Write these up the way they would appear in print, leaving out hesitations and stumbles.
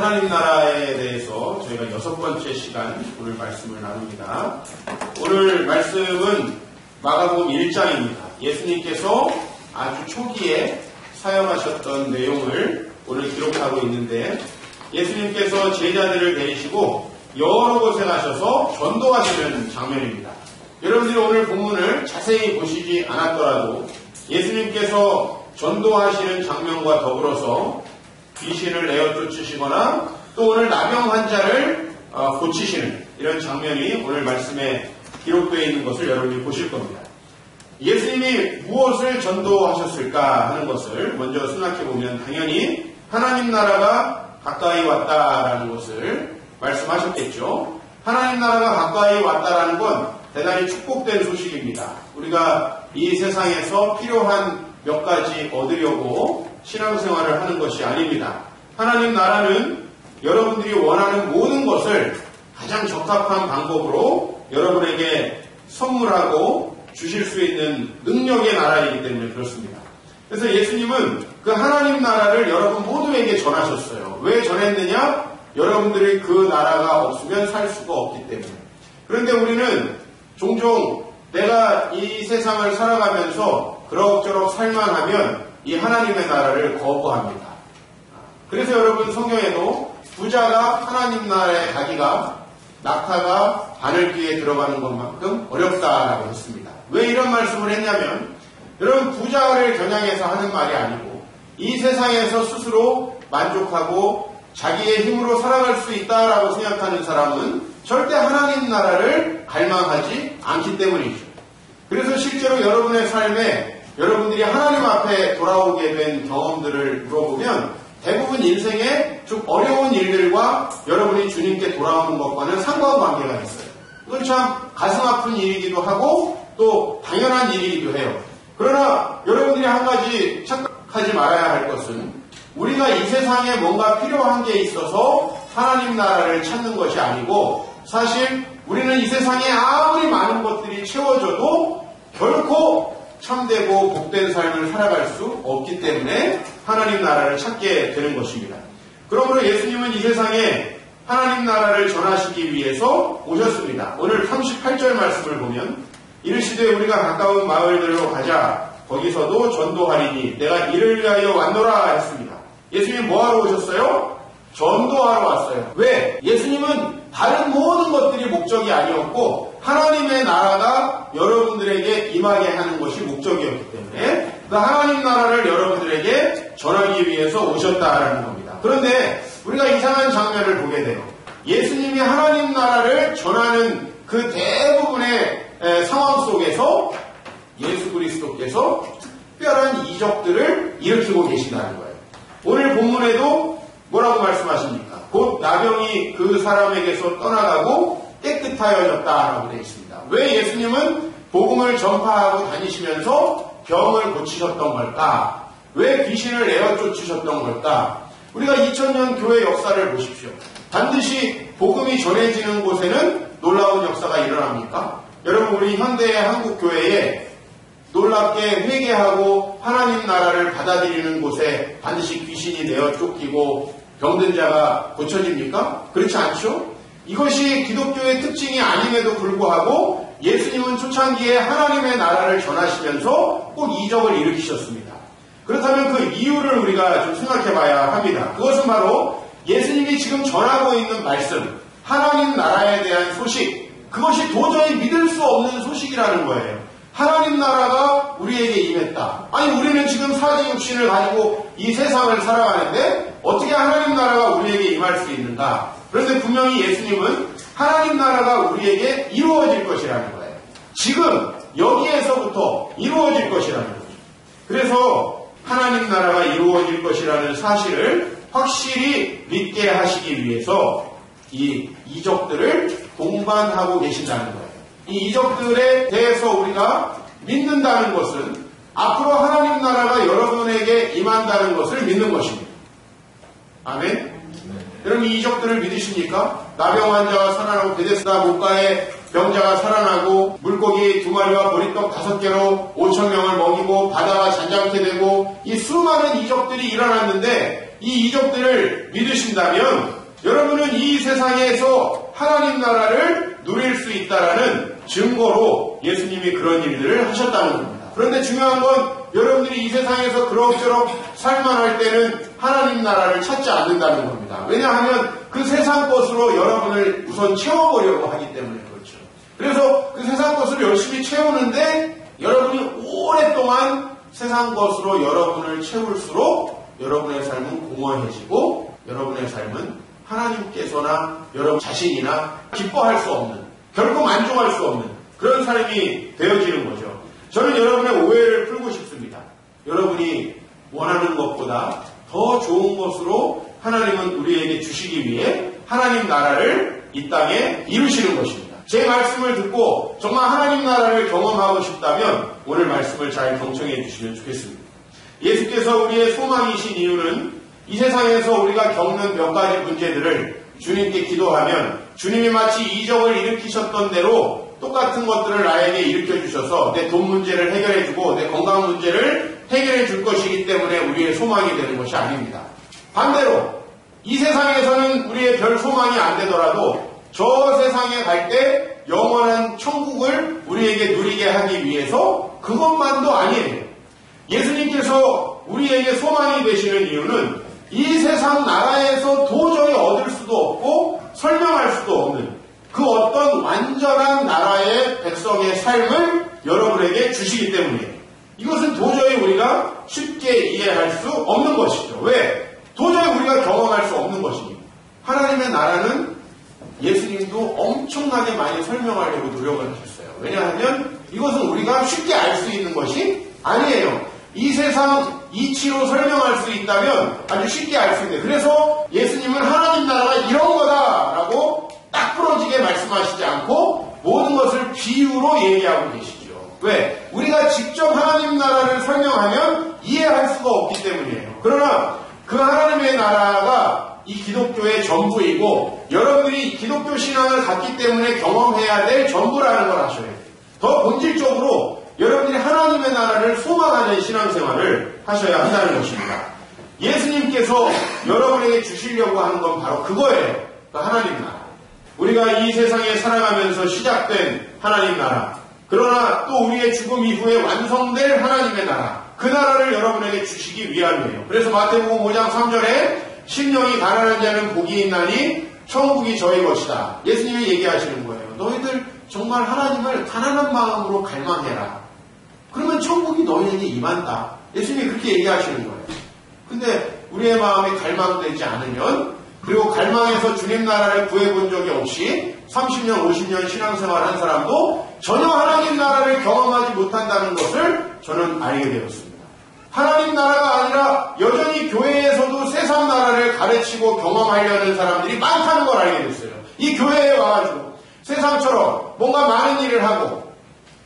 하나님 나라에 대해서 저희가 6번째 시간 오늘 말씀을 나눕니다. 오늘 말씀은 마가복음 1장입니다. 예수님께서 아주 초기에 사역하셨던 내용을 오늘 기록하고 있는데, 예수님께서 제자들을 데리시고 여러 곳에 가셔서 전도하시는 장면입니다. 여러분들이 오늘 본문을 자세히 보시지 않았더라도 예수님께서 전도하시는 장면과 더불어서 귀신을 내어 쫓으시거나 또 오늘 나병 환자를 고치시는 이런 장면이 오늘 말씀에 기록되어 있는 것을 여러분이 보실 겁니다. 예수님이 무엇을 전도하셨을까 하는 것을 먼저 생각해 보면 당연히 하나님 나라가 가까이 왔다라는 것을 말씀하셨겠죠. 하나님 나라가 가까이 왔다라는 건 대단히 축복된 소식입니다. 우리가 이 세상에서 필요한 몇 가지 얻으려고 신앙생활을 하는 것이 아닙니다. 하나님 나라는 여러분들이 원하는 모든 것을 가장 적합한 방법으로 여러분에게 선물하고 주실 수 있는 능력의 나라이기 때문에 그렇습니다. 그래서 예수님은 그 하나님 나라를 여러분 모두에게 전하셨어요. 왜 전했느냐? 여러분들이 그 나라가 없으면 살 수가 없기 때문에. 그런데 우리는 종종 내가 이 세상을 살아가면서 그럭저럭 살만하면 이 하나님의 나라를 거부합니다. 그래서 여러분 성경에도 부자가 하나님 나라에 가기가 낙타가 바늘귀에 들어가는 것만큼 어렵다라고 했습니다. 왜 이런 말씀을 했냐면, 여러분 부자를 겨냥해서 하는 말이 아니고 이 세상에서 스스로 만족하고 자기의 힘으로 살아갈 수 있다라고 생각하는 사람은 절대 하나님 나라를 갈망하지 않기 때문이죠. 그래서 실제로 여러분의 삶에 여러분들이 하나님 앞에 돌아오게 된 경험들을 물어보면 대부분 인생에 좀 어려운 일들과 여러분이 주님께 돌아오는 것과는 상관관계가 있어요. 이건 참 가슴 아픈 일이기도 하고 또 당연한 일이기도 해요. 그러나 여러분들이 한 가지 착각하지 말아야 할 것은, 우리가 이 세상에 뭔가 필요한 게 있어서 하나님 나라를 찾는 것이 아니고, 사실 우리는 이 세상에 아무리 많은 것들이 채워져도 결코 참되고 복된 삶을 살아갈 수 없기 때문에 하나님 나라를 찾게 되는 것입니다. 그러므로 예수님은 이 세상에 하나님 나라를 전하시기 위해서 오셨습니다. 오늘 38절 말씀을 보면 이르시되 우리가 가까운 마을들로 가자. 거기서도 전도하리니 내가 이를 위하여 왔노라 했습니다. 예수님이 뭐하러 오셨어요? 전도하러 왔어요. 왜? 예수님은 다른 모든 것들이 목적이 아니었고 하나님의 나라가 여러분들에게 임하게 하는 것이 목적이었기 때문에 그 하나님 나라를 여러분들에게 전하기 위해서 오셨다라는 겁니다. 그런데 우리가 이상한 장면을 보게 돼요. 예수님이 하나님 나라를 전하는 그 대부분의 상황 속에서 예수 그리스도께서 특별한 이적들을 일으키고 계신다는 거예요. 오늘 본문에도 뭐라고 말씀하십니까? 곧 나병이 그 사람에게서 떠나가고 깨끗하여졌다라고 되어 있습니다. 왜 예수님은 복음을 전파하고 다니시면서 병을 고치셨던 걸까? 왜 귀신을 내어 쫓으셨던 걸까? 우리가 2000년 교회 역사를 보십시오. 반드시 복음이 전해지는 곳에는 놀라운 역사가 일어납니까? 여러분, 우리 현대의 한국 교회에 놀랍게 회개하고 하나님 나라를 받아들이는 곳에 반드시 귀신이 내어 쫓기고 병든 자가 고쳐집니까? 그렇지 않죠? 이것이 기독교의 특징이 아님에도 불구하고 예수님은 초창기에 하나님의 나라를 전하시면서 꼭 이적을 일으키셨습니다. 그렇다면 그 이유를 우리가 좀 생각해 봐야 합니다. 그것은 바로 예수님이 지금 전하고 있는 말씀, 하나님 나라에 대한 소식, 그것이 도저히 믿을 수 없는 소식이라는 거예요. 하나님 나라가 우리에게 임했다. 아니, 우리는 지금 사지 육신을 가지고 이 세상을 살아가는데 어떻게 하나님 나라가 우리에게 임할 수 있는가? 그런데 분명히 예수님은 하나님 나라가 우리에게 이루어질 것이라는 거예요. 지금 여기에서부터 이루어질 것이라는 거죠. 그래서 하나님 나라가 이루어질 것이라는 사실을 확실히 믿게 하시기 위해서 이 이적들을 동반하고 계신다는 거예요. 이 이적들에 대해서 우리가 믿는다는 것은 앞으로 하나님 나라가 여러분에게 임한다는 것을 믿는 것입니다. 아멘? 여러분, 이 이적들을 믿으십니까? 나병 환자가 살아나고 베데스다 물가에 병자가 살아나고 물고기 2마리와 보리떡 5개로 5,000명을 먹이고 바다가 잔잔케 되고 이 수많은 이적들이 일어났는데 이 이적들을 믿으신다면 여러분은 이 세상에서 하나님 나라를 누릴 수 있다라는 증거로 예수님이 그런 일들을 하셨다는 겁니다. 그런데 중요한 건 여러분들이 이 세상에서 그럭저럭 살만 할 때는 하나님 나라를 찾지 않는다는 겁니다. 왜냐하면 그 세상 것으로 여러분을 우선 채워보려고 하기 때문에 그렇죠. 그래서 그 세상 것을 열심히 채우는데 여러분이 오랫동안 세상 것으로 여러분을 채울수록 여러분의 삶은 공허해지고 여러분의 삶은 하나님께서나 여러분 자신이나 기뻐할 수 없는, 결코 만족할 수 없는 그런 삶이 되어지는 거죠. 저는 여러분의 오해를 풀고 싶습니다. 여러분이 원하는 것보다 더 좋은 것으로 하나님은 우리에게 주시기 위해 하나님 나라를 이 땅에 이루시는 것입니다. 제 말씀을 듣고 정말 하나님 나라를 경험하고 싶다면 오늘 말씀을 잘 경청해 주시면 좋겠습니다. 예수께서 우리의 소망이신 이유는 이 세상에서 우리가 겪는 몇 가지 문제들을 주님께 기도하면 주님이 마치 이적을 일으키셨던 대로 똑같은 것들을 나에게 일으켜주셔서 내 돈 문제를 해결해주고 내 건강 문제를 해결해줄 것이기 때문에 우리의 소망이 되는 것이 아닙니다. 반대로 이 세상에서는 우리의 별 소망이 안 되더라도 저 세상에 갈 때 영원한 천국을 우리에게 누리게 하기 위해서 그것만도 아니에요. 예수님께서 우리에게 소망이 되시는 이유는 이 세상 나라에서 도저히 얻을 수도 없고 설명할 수도 없는 그 어떤 완전한 나라의 백성의 삶을 여러분에게 주시기 때문이에요. 이것은 도저히 우리가 쉽게 이해할 수 없는 것이죠. 왜? 도저히 우리가 경험할 수 없는 것이니. 하나님의 나라는 예수님도 엄청나게 많이 설명하려고 노력을 하셨어요. 왜냐하면 이것은 우리가 쉽게 알 수 있는 것이 아니에요. 이 세상 이치로 설명할 수 있다면 아주 쉽게 알 수 있는데 그래서 예수님은 하나님 나라가 이런 거다라고 딱 부러지게 말씀하시지 않고 모든 것을 비유로 얘기하고 계시죠. 왜? 우리가 직접 하나님 나라를 설명하면 이해할 수가 없기 때문이에요. 그러나 그 하나님의 나라가 이 기독교의 전부이고 여러분들이 기독교 신앙을 갖기 때문에 경험해야 될 전부라는 걸 아셔야 돼요. 더 본질적으로 여러분들이 하나님의 나라를 소망하는 신앙생활을 하셔야 한다는 것입니다. 예수님께서 여러분에게 주시려고 하는 건 바로 그거예요. 그 하나님 나라. 우리가 이 세상에 살아가면서 시작된 하나님 나라, 그러나 또 우리의 죽음 이후에 완성될 하나님의 나라, 그 나라를 여러분에게 주시기 위함이에요. 그래서 마태복음 5장 3절에 심령이 가난한 자는 복이 있나니 천국이 저희 것이다. 예수님이 얘기하시는 거예요. 너희들 정말 하나님을 가난한 마음으로 갈망해라. 그러면 천국이 너희에게 임한다. 예수님이 그렇게 얘기하시는 거예요. 근데 우리의 마음이 갈망되지 않으면 그리고 갈망해서 주님 나라를 구해본 적이 없이 30년, 50년 신앙생활 한 사람도 전혀 하나님 나라를 경험하지 못한다는 것을 저는 알게 되었습니다. 하나님 나라가 아니라 여전히 교회에서도 세상 나라를 가르치고 경험하려는 사람들이 많다는 걸 알게 됐어요. 이 교회에 와가지고 세상처럼 뭔가 많은 일을 하고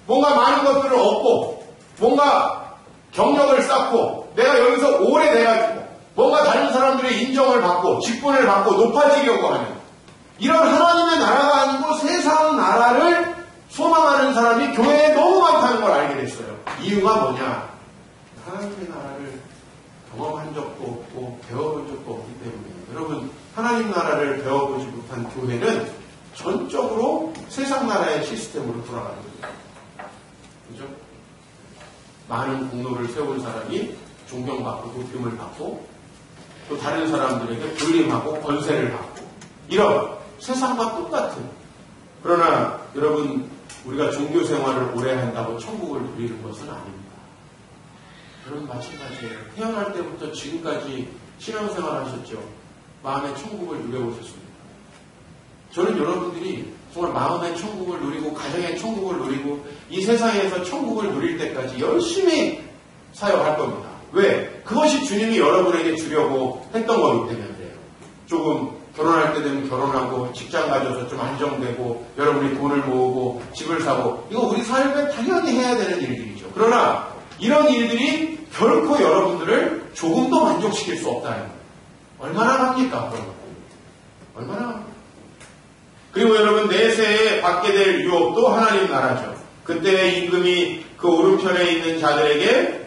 뭔가 많은 것들을 얻고 뭔가 경력을 쌓고 내가 여기서 오래 돼가지고 뭔가 다른 사람들의 인정을 받고 직분을 받고 높아지려고 하는 이런 하나님의 나라가 아니고 세상 나라를 소망하는 사람이 교회에 너무 많다는 걸 알게 됐어요. 이유가 뭐냐? 하나님의 나라를 경험한 적도 없고 배워본 적도 없기 때문에 여러분 하나님 나라를 배워보지 못한 교회는 전적으로 세상 나라의 시스템으로 돌아가는 거예요. 그죠? 많은 공로를 세운 사람이 존경받고 높임을 받고 또 다른 사람들에게 불림하고 권세를 받고 이런 세상과 똑같은 그러나 여러분 우리가 종교 생활을 오래 한다고 천국을 누리는 것은 아닙니다. 여러분 마찬가지예요. 태어날 때부터 지금까지 신앙생활 하셨죠. 마음의 천국을 누려오셨습니다. 저는 여러분들이 정말 마음의 천국을 누리고 가정의 천국을 누리고 이 세상에서 천국을 누릴 때까지 열심히 사역할 겁니다. 왜? 그것이 주님이 여러분에게 주려고 했던 거기 때문에 그래요. 조금 결혼할 때 되면 결혼하고 직장 가져서 좀 안정되고 여러분이 돈을 모으고 집을 사고 이거 우리 삶에 당연히 해야 되는 일들이죠. 그러나 이런 일들이 결코 여러분들을 조금도 만족시킬 수 없다는 거예요. 얼마나 합니까? 얼마나 합니까? 그리고 여러분 내세에 받게 될 유업도 하나님 나라죠. 그때의 임금이 그 오른편에 있는 자들에게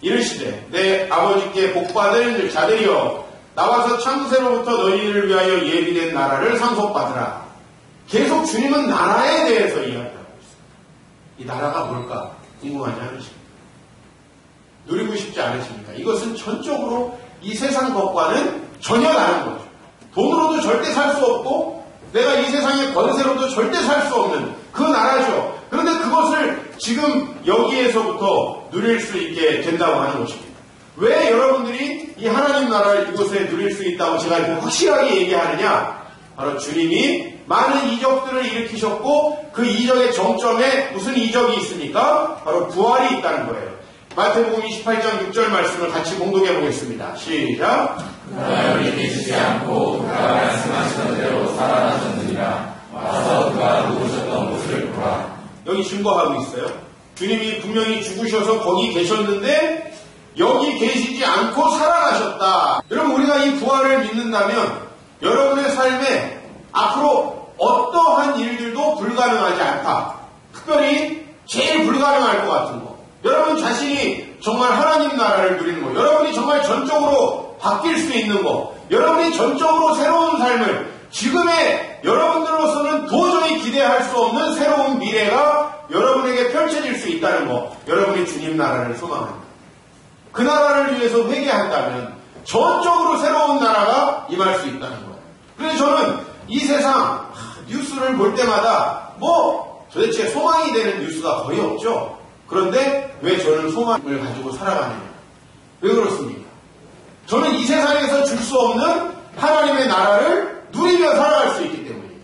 이르시되 내 아버지께 복받은 자들이여 나와서 창세로부터 너희를 위하여 예비된 나라를 상속받으라. 계속 주님은 나라에 대해서 이야기하고 있습니다. 이 나라가 뭘까 궁금하지 않으십니까? 누리고 싶지 않으십니까? 이것은 전적으로 이 세상 것과는 전혀 다른 거죠. 돈으로도 절대 살 수 없고 내가 이 세상의 권세로도 절대 살 수 없는 그 나라죠. 그런데 그것을 지금 여기에서부터 누릴 수 있게 된다고 하는 것입니다. 왜 여러분들이 이 하나님 나라를 이곳에 누릴 수 있다고 제가 이렇게 확실하게 얘기하느냐? 바로 주님이 많은 이적들을 일으키셨고 그 이적의 정점에 무슨 이적이 있습니까? 바로 부활이 있다는 거예요. 마태복음 28장 6절 말씀을 같이 봉독해 보겠습니다. 시작. 그날이 계시지 않고 그가 말씀하시던 대로 살아나셨느니라. 와서 그가 누우셨던 곳을 보라. 여기 증거하고 있어요. 주님이 분명히 죽으셔서 거기 계셨는데 여기 계시지 않고 살아나셨다. 여러분 우리가 이 부활을 믿는다면 여러분의 삶에 앞으로 어떠한 일들도 불가능하지 않다. 특별히 제일 불가능할 것 같은 거. 여러분 자신이 정말 하나님 나라를 누리는 거. 여러분이 정말 전적으로 바뀔 수 있는 거. 여러분이 전적으로 새로운 삶을 지금의 여러분들로서는 도저히 기대할 수 없는 새로운 미래가 여러분에게 펼쳐질 수 있다는 거. 여러분이 주님 나라를 소망합니다. 그 나라를 위해서 회개한다면 전적으로 새로운 나라가 임할 수 있다는 거예요. 그래서 저는 이 세상 뉴스를 볼 때마다 도대체 소망이 되는 뉴스가 거의 없죠. 그런데 왜 저는 소망을 가지고 살아가느냐? 왜 그렇습니까? 저는 이 세상에서 줄 수 없는 하나님의 나라를 누리며 살아갈 수 있기 때문이에요.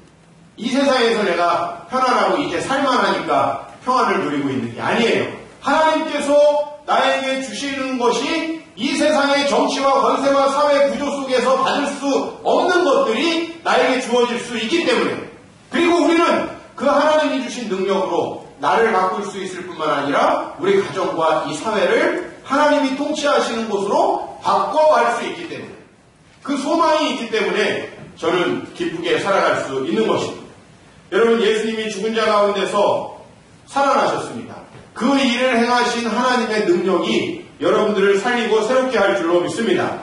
이 세상에서 내가 편안하고 이제 살만하니까 평안을 누리고 있는 게 아니에요. 하나님께서 나에게 주시는 것이 이 세상의 정치와 권세와 사회 구조 속에서 받을 수 없는 것들이 나에게 주어질 수 있기 때문에, 그리고 우리는 그 하나님이 주신 능력으로 나를 바꿀 수 있을 뿐만 아니라 우리 가정과 이 사회를 하나님이 통치하시는 곳으로 바꿔갈 수 있기 때문에, 그 소망이 있기 때문에 저는 기쁘게 살아갈 수 있는 것입니다. 여러분, 예수님이 죽은 자 가운데서 살아나셨습니다. 그 일을 행하신 하나님의 능력이 여러분들을 살리고 새롭게 할 줄로 믿습니다.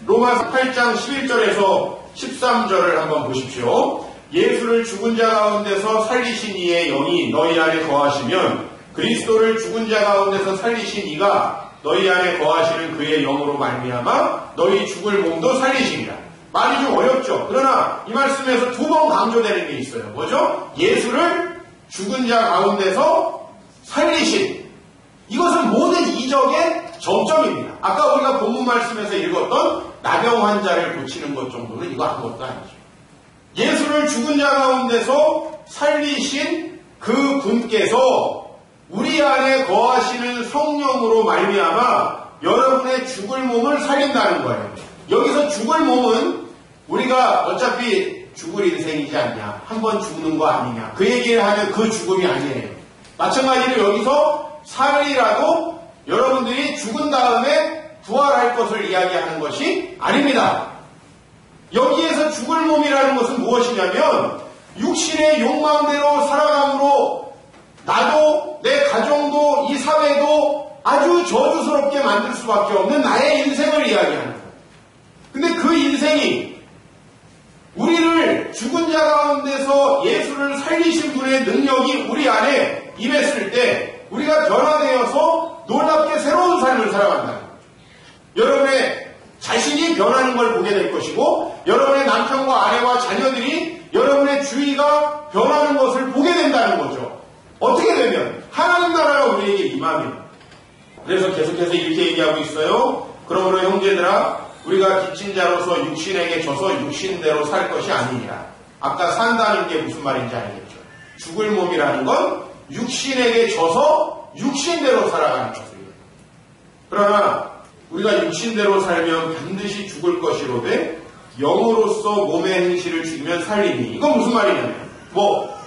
로마서 8장 11절에서 13절을 한번 보십시오. 예수를 죽은 자 가운데서 살리신 이의 영이 너희 안에 거하시면 그리스도를 죽은 자 가운데서 살리신 이가 너희 안에 거하시는 그의 영으로 말미암아 너희 죽을 몸도 살리시리라. 말이 좀 어렵죠. 그러나 이 말씀에서 두 번 강조되는 게 있어요. 뭐죠? 예수를 죽은 자 가운데서 살리신. 이것은 모든 이적의 정점입니다. 아까 우리가 본문 말씀에서 읽었던 나병 환자를 고치는 것 정도는 이거 아무것도 아니죠. 예수를 죽은 자 가운데서 살리신 그 분께서 우리 안에 거하시는 성령으로 말미암아 여러분의 죽을 몸을 살린다는 거예요. 여기서 죽을 몸은 우리가 어차피 죽을 인생이지 않냐, 한번 죽는 거 아니냐, 그 얘기를 하면 그 죽음이 아니에요. 마찬가지로 여기서 살리라도 여러분들이 죽은 다음에 부활할 것을 이야기하는 것이 아닙니다. 여기에서 죽을 몸이라는 것은 무엇이냐면 육신의 욕망대로 살아감으로 나도 내 가정도 이 사회도 아주 저주스럽게 만들 수밖에 없는 나의 인생을 이야기하는 거예요. 근데 그 인생이 우리를 죽은 자 가운데서 예수를 살리신 분의 능력이 우리 안에 임했을 때 우리가 변화되어서 놀랍게 새로운 삶을 살아간다는 거죠. 여러분의 자신이 변하는 걸 보게 될 것이고 여러분의 남편과 아내와 자녀들이 여러분의 주위가 변하는 것을 보게 된다는 거죠. 어떻게 되면? 하나님 나라가 우리에게 임하면. 그래서 계속해서 이렇게 얘기하고 있어요. 그러므로 형제들아, 우리가 빚진 자로서 육신에게 져서 육신대로 살 것이 아니니라. 아까 산다는 게 무슨 말인지 알겠죠? 죽을 몸이라는 건 육신에게 져서 육신대로 살아가는 것이에요. 그러나 우리가 육신대로 살면 반드시 죽을 것이로되 영으로서 몸의 행실을 죽이면 살리니. 이건 무슨 말이냐면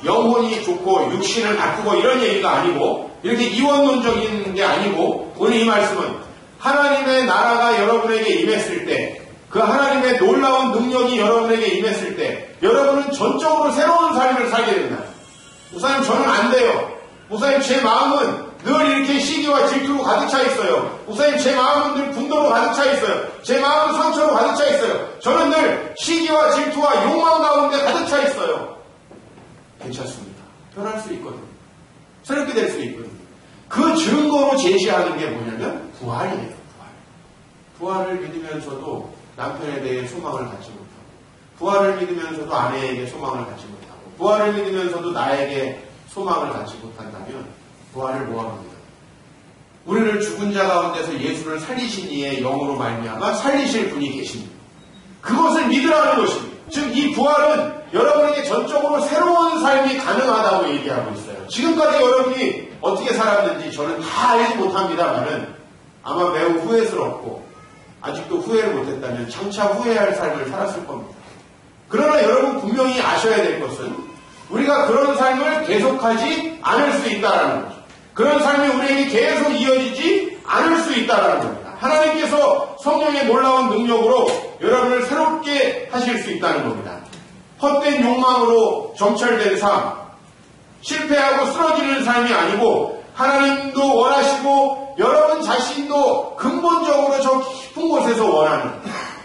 영혼이 좋고 육신을 나쁘고 이런 얘기가 아니고 이렇게 이원론적인 게 아니고 오늘 이 말씀은 하나님의 나라가 여러분에게 임했을 때 그 하나님의 놀라운 능력이 여러분에게 임했을 때 여러분은 전적으로 새로운 삶을 살게 된다. 목사님 저는 안 돼요. 목사님 제 마음은 늘 이렇게 시기와 질투로 가득 차 있어요. 목사님, 제 마음은 늘 분노로 가득 차 있어요. 제 마음은 상처로 가득 차 있어요. 저는 늘 시기와 질투와 욕망 가운데 가득 차 있어요. 괜찮습니다. 변할 수 있거든요. 새롭게 될 수 있거든요. 그 증거로 제시하는 게 뭐냐면 부활이에요. 부활을 믿으면서도 남편에 대해 소망을 갖지 못하고, 부활을 믿으면서도 아내에게 소망을 갖지 못하고, 부활을 믿으면서도 나에게 소망을 갖지 못한다면 부활을 뭐합니까? 우리를 죽은 자 가운데서 예수를 살리신 이의 영으로 말미암아 살리실 분이 계십니다. 그것을 믿으라는 것입니다. 즉 이 부활은 여러분에게 전적으로 새로운 삶이 가능하다고 얘기하고 있어요. 지금까지 여러분이 어떻게 살았는지 저는 다 알지 못합니다만은 아마 매우 후회스럽고 아직도 후회를 못했다면 장차 후회할 삶을 살았을 겁니다. 그러나 여러분 분명히 아셔야 될 것은 우리가 그런 삶을 계속하지 않을 수 있다는 거죠. 그런 삶이 우리에게 계속 이어지지 않을 수 있다는 겁니다. 하나님께서 성령의 놀라운 능력으로 여러분을 새롭게 하실 수 있다는 겁니다. 헛된 욕망으로 점철된 삶, 실패하고 쓰러지는 삶이 아니고 하나님도 원하시고 여러분 자신도 근본적으로 저 깊은 곳에서 원하는,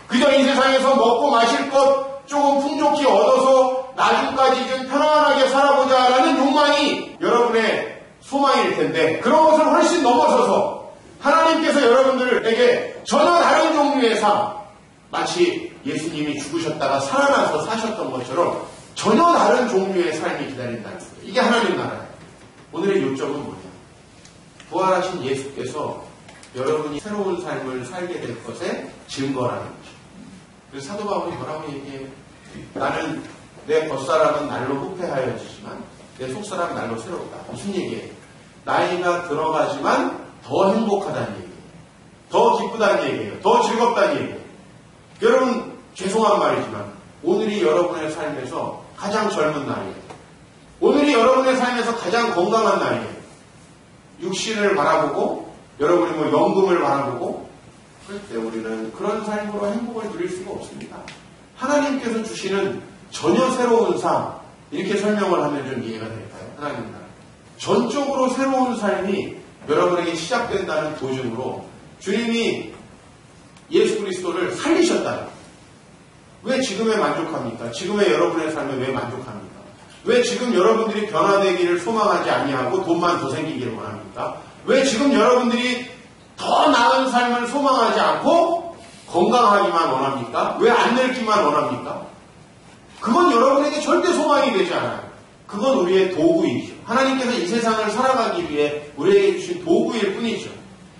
그저 이 세상에서 먹고 마실 것 조금 풍족히 얻어서 나중까지 좀 편안하게 살아보자라는 욕망이 여러분의 소망일 텐데, 그런 것을 훨씬 넘어서서 하나님께서 여러분들에게 전혀 다른 종류의 삶, 마치 예수님이 죽으셨다가 살아나서 사셨던 것처럼 전혀 다른 종류의 삶이 기다린다는 거예요. 이게 하나님 나라예요. 오늘의 요점은 뭐냐? 부활하신 예수께서 여러분이 새로운 삶을 살게 될 것의 증거라는 거죠. 그래서 사도 바울이 뭐라고 얘기해요? 나는 내 겉사람은 날로 후패하여지지만 내 속사람은 날로 새롭다. 무슨 얘기예요? 나이가 들어가지만 더 행복하다는 얘기예요. 더 기쁘다는 얘기예요. 더 즐겁다는 얘기예요. 여러분, 죄송한 말이지만 오늘이 여러분의 삶에서 가장 젊은 날이에요. 오늘이 여러분의 삶에서 가장 건강한 날이에요. 육신을 바라보고 여러분이 연금을 바라보고 그럴 때 우리는 그런 삶으로 행복을 누릴 수가 없습니다. 하나님께서 주시는 전혀 새로운 삶, 이렇게 설명을 하면 좀 이해가 될까요? 하나님 나라. 전적으로 새로운 삶이 여러분에게 시작된다는 도중으로 주님이 예수 그리스도를 살리셨다. 왜 지금에 만족합니까? 지금의 여러분의 삶에 왜 만족합니까? 왜 지금 여러분들이 변화되기를 소망하지 아니하고 돈만 더 생기기를 원합니까? 왜 지금 여러분들이 더 나은 삶을 소망하지 않고 건강하기만 원합니까? 왜 안 늙기만 원합니까? 그건 여러분에게 절대 소망이 되지 않아요. 그건 우리의 도구이죠. 하나님께서 이 세상을 살아가기 위해 우리에게 주신 도구일 뿐이죠.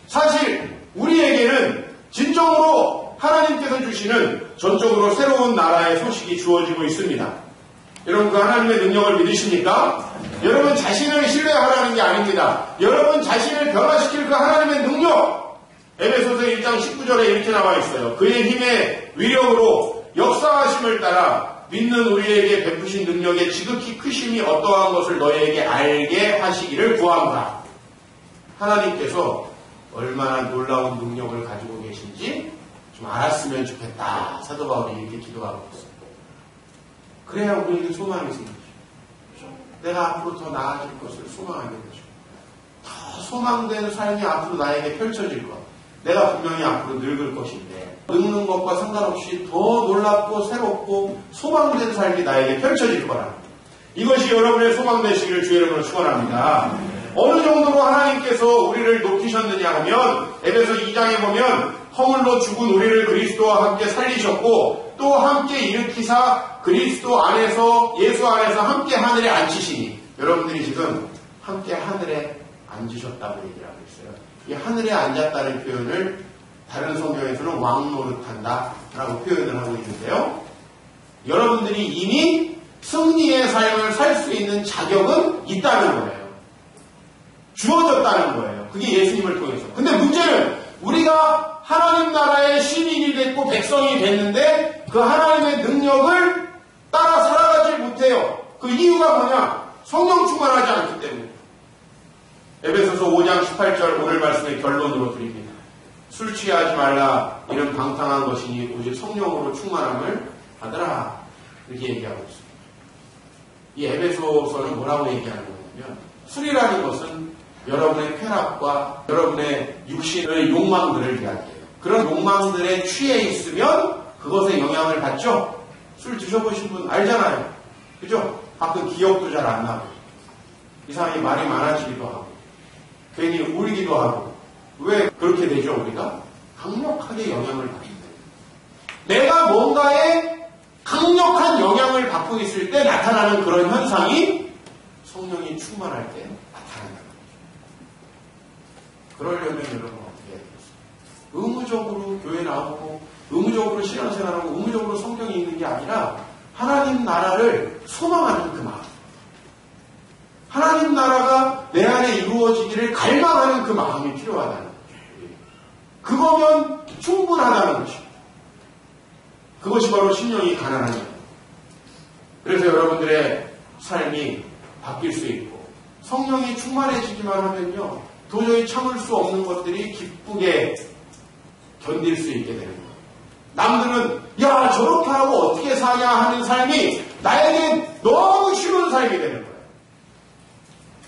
사실 우리에게는 진정으로 하나님께서 주시는 전적으로 새로운 나라의 소식이 주어지고 있습니다. 여러분, 그 하나님의 능력을 믿으십니까? 여러분 자신을 신뢰하라는 게 아닙니다. 여러분 자신을 변화시킬 그 하나님의 능력, 에베소서 1장 19절에 이렇게 나와 있어요. 그의 힘의 위력으로 역사하심을 따라 믿는 우리에게 베푸신 능력의 지극히 크심이 어떠한 것을 너희에게 알게 하시기를 구하노라. 하나님께서 얼마나 놀라운 능력을 가지고 계신지 좀 알았으면 좋겠다. 사도 바울이 이렇게 기도하고 있어요. 그래야 우리에게 소망이 생기죠. 내가 앞으로 더 나아질 것을 소망하게 되죠. 더 소망되는 삶이 앞으로 나에게 펼쳐질 것. 내가 분명히 앞으로 늙을 것인데 늙는 것과 상관없이 더 놀랍고 새롭고 소망된 삶이 나에게 펼쳐질 거라. 이것이 여러분의 소망되시기를 주의 이름으로 축원합니다. 어느 정도로 하나님께서 우리를 높이셨느냐 하면 에베소 2장에 보면 허물로 죽은 우리를 그리스도와 함께 살리셨고 또 함께 일으키사 그리스도 안에서 예수 안에서 함께 하늘에 앉히시니, 여러분들이 지금 함께 하늘에 앉으셨다고 얘기를 하고 있어요. 이 하늘에 앉았다는 표현을 다른 성경에서는 왕노릇한다 라고 표현을 하고 있는데요. 여러분들이 이미 승리의 삶을 살 수 있는 자격은 있다는 거예요. 주어졌다는 거예요. 그게 예수님을 통해서. 근데 문제는 우리가 하나님 나라의 시민이 됐고 백성이 됐는데 그 하나님의 능력을 따라 살아가지 못해요. 그 이유가 뭐냐? 성령 충만하지 않기 때문에. 에베소서 5장 18절 오늘 말씀의 결론으로 드립니다. 술 취하지 말라. 이는 방탕한 것이니 오직 성령으로 충만함을 받으라. 이렇게 얘기하고 있습니다. 이 에베소서는 뭐라고 얘기하는 거냐면 술이라는 것은 여러분의 쾌락과 여러분의 육신의 욕망들을 이야기해요. 그런 욕망들에 취해 있으면 그것에 영향을 받죠. 술 드셔보신 분 알잖아요. 그죠? 가끔 기억도 잘 안 나고 이상하게 말이 많아지기도 하고 괜히 울기도 하고. 왜 그렇게 되죠? 우리가 강력하게 영향을 받기 때문에. 내가 뭔가에 강력한 영향을 받고 있을 때 나타나는 그런 현상이 성령이 충만할 때 나타난다. 그러려면 여러분 어떻게 해야 되겠어요? 의무적으로 교회 나오고 의무적으로 신앙생활하고 의무적으로 성경이 있는 게 아니라 하나님 나라를 소망하는 그 마음, 하나님 나라가 내 안에 이루어지기를 갈망하는 그 마음이 필요하다는 거죠. 그거면 충분하다는 것입니다. 그것이 바로 심령이 가난한 것. 그래서 여러분들의 삶이 바뀔 수 있고 성령이 충만해지기만 하면요 도저히 참을 수 없는 것들이 기쁘게 견딜 수 있게 되는 거예요. 남들은 야 저렇게 하고 어떻게 사냐 하는 삶이 나에겐 너무 쉬운 삶이 되는 거예요.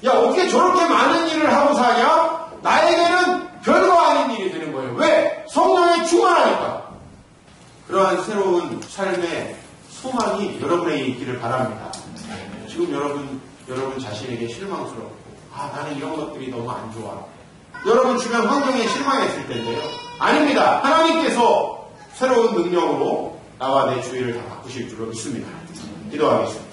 야 어떻게 저렇게 많은 일을 하고 사냐? 나에게는 별거 아닌 일이 되는 거예요. 왜? 성령에 충만하니까. 그러한 새로운 삶의 소망이 여러분에게 있기를 바랍니다. 지금 여러분 자신에게 실망스럽고 나는 이런 것들이 너무 안 좋아. 여러분 주변 환경에 실망했을 텐데요. 아닙니다. 하나님께서 새로운 능력으로 나와 내 주위를 다 바꾸실 줄로 믿습니다. 기도하겠습니다.